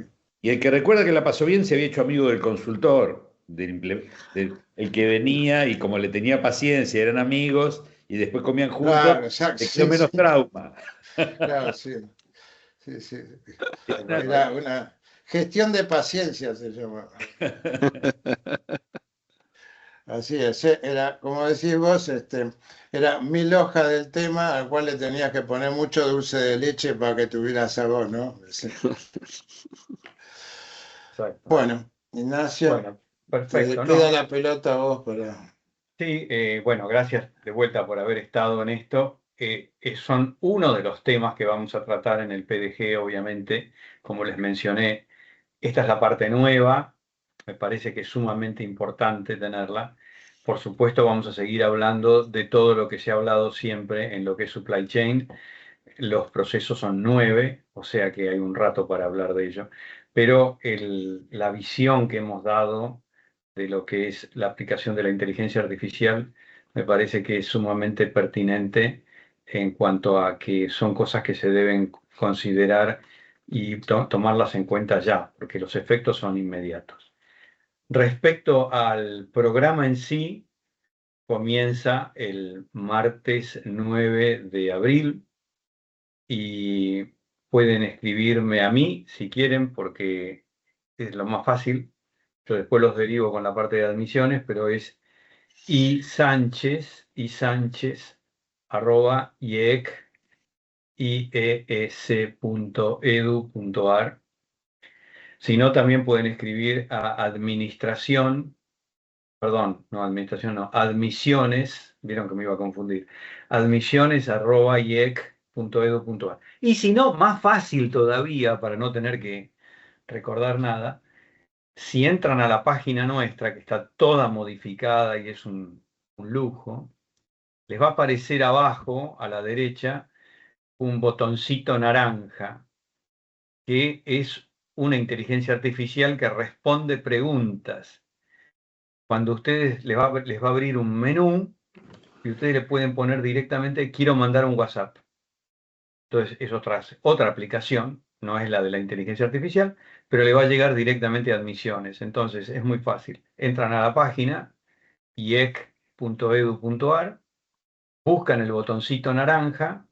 Y el que recuerda que la pasó bien se había hecho amigo del consultor, el que venía y como le tenía paciencia, eran amigos y después comían juntos, Claro, exacto, le quedó sí, menos sí. trauma. Claro, sí. Sí, sí. Era- Era una gestión de paciencia, se llama. Así es, era, como decís vos, era 1000 hojas del tema al cual le tenías que poner mucho dulce de leche para que tuviera sabor, ¿no? Sí. Exacto. Bueno, Ignacio, Bueno, te perfecto, queda ¿no? la pelota a vos para... Sí, bueno, gracias de vuelta por haber estado en esto. Son uno de los temas que vamos a tratar en el PDG, obviamente, como les mencioné. Esta es la parte nueva, me parece que es sumamente importante tenerla. Por supuesto, vamos a seguir hablando de todo lo que se ha hablado siempre en lo que es supply chain. Los procesos son 9, o sea que hay un rato para hablar de ello, pero la visión que hemos dado de lo que es la aplicación de la inteligencia artificial me parece que es sumamente pertinente en cuanto a que son cosas que se deben considerar y tomarlas en cuenta ya, porque los efectos son inmediatos. Respecto al programa en sí, comienza el martes 9 de abril y pueden escribirme a mí si quieren, porque es lo más fácil. Yo después los derivo con la parte de admisiones, pero es isánchez arroba iec.edu.ar. Si no, también pueden escribir a administración, perdón, no administración, no, admisiones, vieron que me iba a confundir, admisiones@iec.edu.ar. Y si no, más fácil todavía, para no tener que recordar nada, si entran a la página nuestra, que está toda modificada y es un lujo, les va a aparecer abajo, a la derecha, un botoncito naranja, que es una inteligencia artificial que responde preguntas. Cuando ustedes les va a abrir un menú y ustedes le pueden poner directamente, quiero mandar un WhatsApp. Entonces es otra aplicación, no es la de la inteligencia artificial, pero le va a llegar directamente a admisiones. Entonces es muy fácil. Entran a la página iec.edu.ar, buscan el botoncito naranja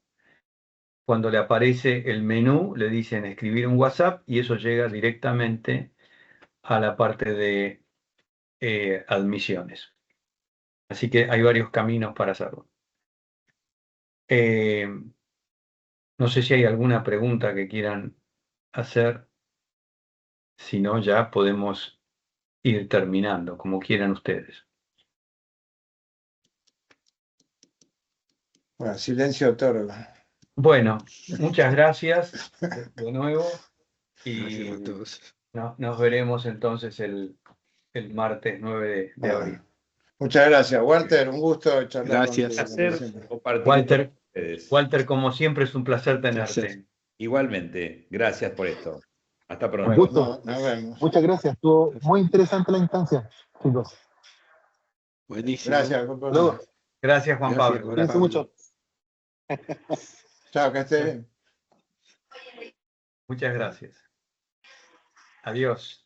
cuando le aparece el menú, le dicen escribir un WhatsApp y eso llega directamente a la parte de admisiones. Así que hay varios caminos para hacerlo. No sé si hay alguna pregunta que quieran hacer. Si no, ya podemos ir terminando, como quieran ustedes. Bueno, silencio otorga. Bueno, muchas gracias de nuevo Gracias a y todos. nos veremos entonces el martes 9 de abril. Muchas gracias, Walter. Un gusto charlar Gracias. contigo, como Placer siempre. compartir Walter, con ustedes. Walter, como siempre, es un placer tenerte. Placer. Igualmente, gracias por esto. Hasta Un pronto. gusto. Nos vemos. Muchas gracias. Estuvo muy interesante la instancia, chicos. Buenísimo. Gracias. Luego, Gracias, Juan Gracias, Pablo. cuídense mucho. Chao, que estés bien. Muchas gracias. Adiós.